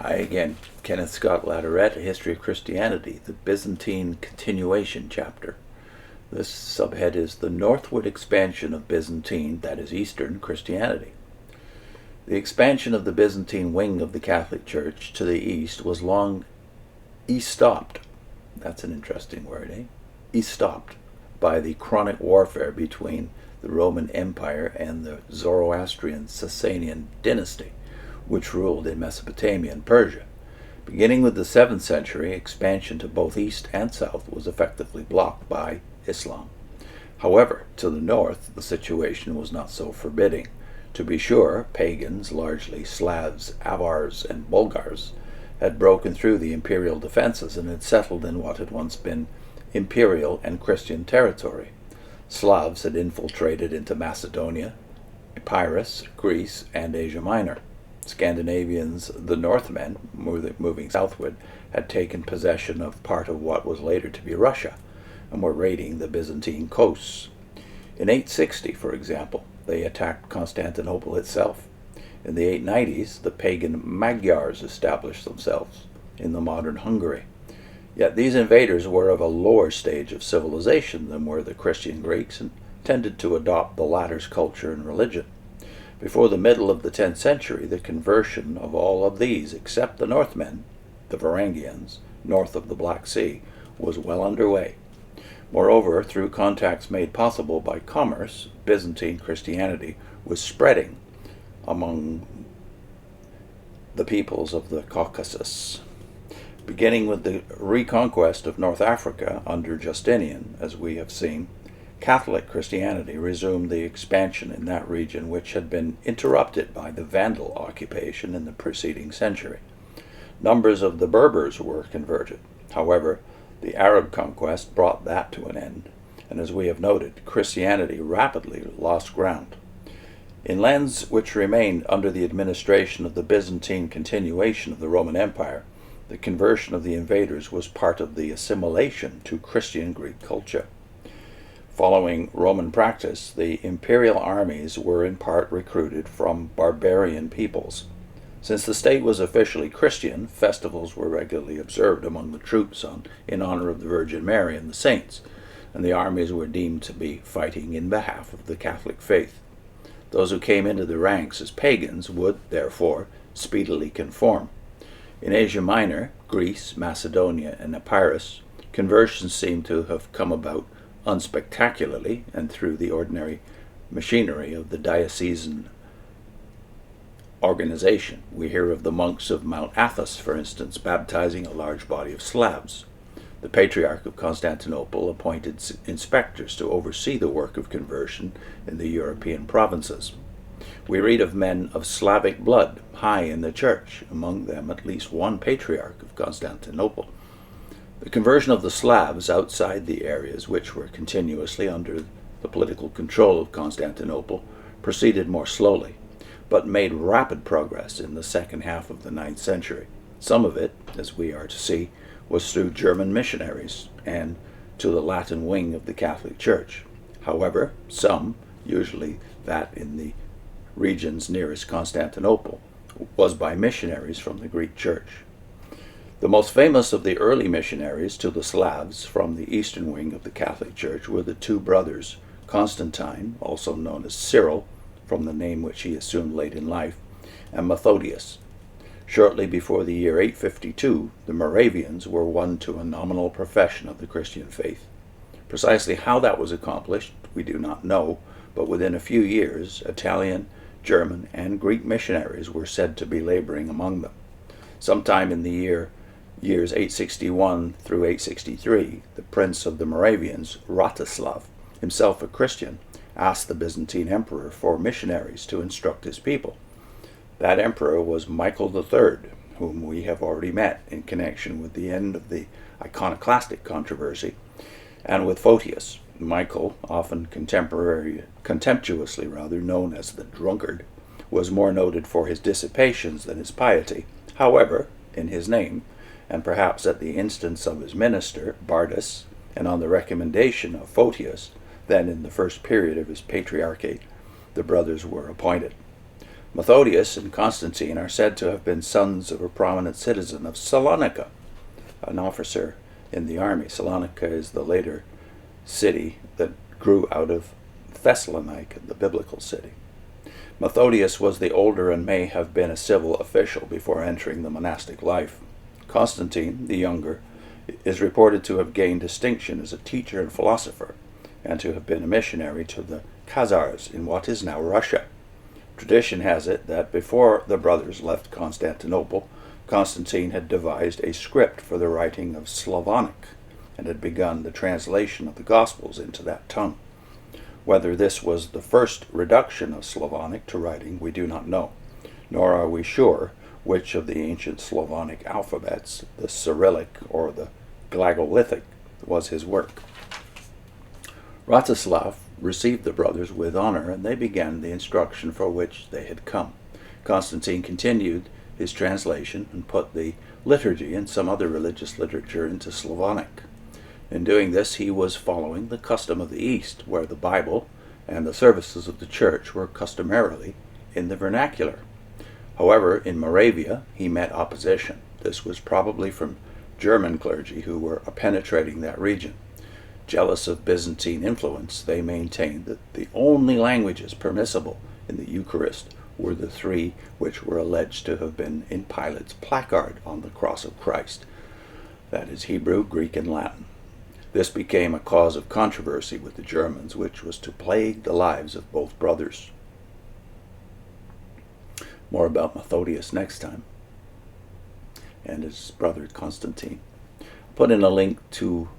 Hi again, Kenneth Scott Latourette, A History of Christianity, the Byzantine Continuation chapter. This subhead is the northward expansion of Byzantine, that is Eastern, Christianity. The expansion of the Byzantine wing of the Catholic Church to the east was long stopped. That's an interesting word, eh? Stopped by the chronic warfare between the Roman Empire and the Zoroastrian Sassanian dynasty, which ruled in Mesopotamia and Persia. Beginning with the 7th century, expansion to both east and south was effectively blocked by Islam. However, to the north, the situation was not so forbidding. To be sure, pagans, largely Slavs, Avars, and Bulgars, had broken through the imperial defenses and had settled in what had once been imperial and Christian territory. Slavs had infiltrated into Macedonia, Epirus, Greece, and Asia Minor. Scandinavians, the Northmen, moving southward, had taken possession of part of what was later to be Russia, and were raiding the Byzantine coasts. In 860, for example, they attacked Constantinople itself. In the 890s, the pagan Magyars established themselves in the modern Hungary. Yet these invaders were of a lower stage of civilization than were the Christian Greeks, and tended to adopt the latter's culture and religion. Before the middle of the 10th century, the conversion of all of these, except the Northmen, the Varangians, north of the Black Sea, was well underway. Moreover, through contacts made possible by commerce, Byzantine Christianity was spreading among the peoples of the Caucasus. Beginning with the reconquest of North Africa under Justinian, as we have seen, Catholic Christianity resumed the expansion in that region which had been interrupted by the Vandal occupation in the preceding century. Numbers of the Berbers were converted. However, the Arab conquest brought that to an end, and as we have noted, Christianity rapidly lost ground. In lands which remained under the administration of the Byzantine continuation of the Roman Empire, the conversion of the invaders was part of the assimilation to Christian Greek culture. Following Roman practice, the imperial armies were in part recruited from barbarian peoples. Since the state was officially Christian, festivals were regularly observed among the troops in honor of the Virgin Mary and the saints, and the armies were deemed to be fighting in behalf of the Catholic faith. Those who came into the ranks as pagans would, therefore, speedily conform. In Asia Minor, Greece, Macedonia, and Epirus, conversions seem to have come about unspectacularly and through the ordinary machinery of the diocesan organization. We hear of the monks of Mount Athos, for instance, baptizing a large body of Slavs. The Patriarch of Constantinople appointed inspectors to oversee the work of conversion in the European provinces. We read of men of Slavic blood high in the church, among them at least one Patriarch of Constantinople. The conversion of the Slavs outside the areas which were continuously under the political control of Constantinople proceeded more slowly, but made rapid progress in the second half of the 9th century. Some of it, as we are to see, was through German missionaries and to the Latin wing of the Catholic Church. However, some, usually that in the regions nearest Constantinople, was by missionaries from the Greek Church. The most famous of the early missionaries to the Slavs from the eastern wing of the Catholic Church were the two brothers, Constantine, also known as Cyril, from the name which he assumed late in life, and Methodius. Shortly before the year 852, the Moravians were won to a nominal profession of the Christian faith. Precisely how that was accomplished, we do not know, but within a few years, Italian, German, and Greek missionaries were said to be laboring among them. Sometime in the years 861 through 863, the prince of the Moravians, Ratislav, himself a Christian, asked the Byzantine emperor for missionaries to instruct his people. That emperor was Michael III, whom we have already met in connection with the end of the iconoclastic controversy, and with Photius. Michael, often contemptuously known as the drunkard, was more noted for his dissipations than his piety. However, in his name, and perhaps at the instance of his minister, Bardas, and on the recommendation of Photius, then in the first period of his patriarchate, the brothers were appointed. Methodius and Constantine are said to have been sons of a prominent citizen of Salonica, an officer in the army. Salonica is the later city that grew out of Thessalonica, the biblical city. Methodius was the older and may have been a civil official before entering the monastic life. Constantine, the younger, is reported to have gained distinction as a teacher and philosopher, and to have been a missionary to the Khazars in what is now Russia. Tradition has it that before the brothers left Constantinople, Constantine had devised a script for the writing of Slavonic, and had begun the translation of the Gospels into that tongue. Whether this was the first reduction of Slavonic to writing, we do not know, nor are we sure which of the ancient Slavonic alphabets, the Cyrillic or the Glagolithic, was his work. Ratislav received the brothers with honor, and they began the instruction for which they had come. Constantine continued his translation and put the liturgy and some other religious literature into Slavonic. In doing this, he was following the custom of the East, where the Bible and the services of the church were customarily in the vernacular. However, in Moravia, he met opposition. This was probably from German clergy who were penetrating that region. Jealous of Byzantine influence, they maintained that the only languages permissible in the Eucharist were the three which were alleged to have been in Pilate's placard on the cross of Christ, that is, Hebrew, Greek, and Latin. This became a cause of controversy with the Germans, which was to plague the lives of both brothers. More about Methodius next time, and his brother Constantine. I'll put in a link to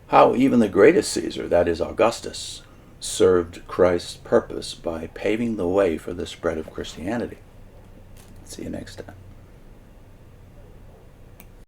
how even the greatest Caesar, that is Augustus, served Christ's purpose by paving the way for the spread of Christianity. See you next time.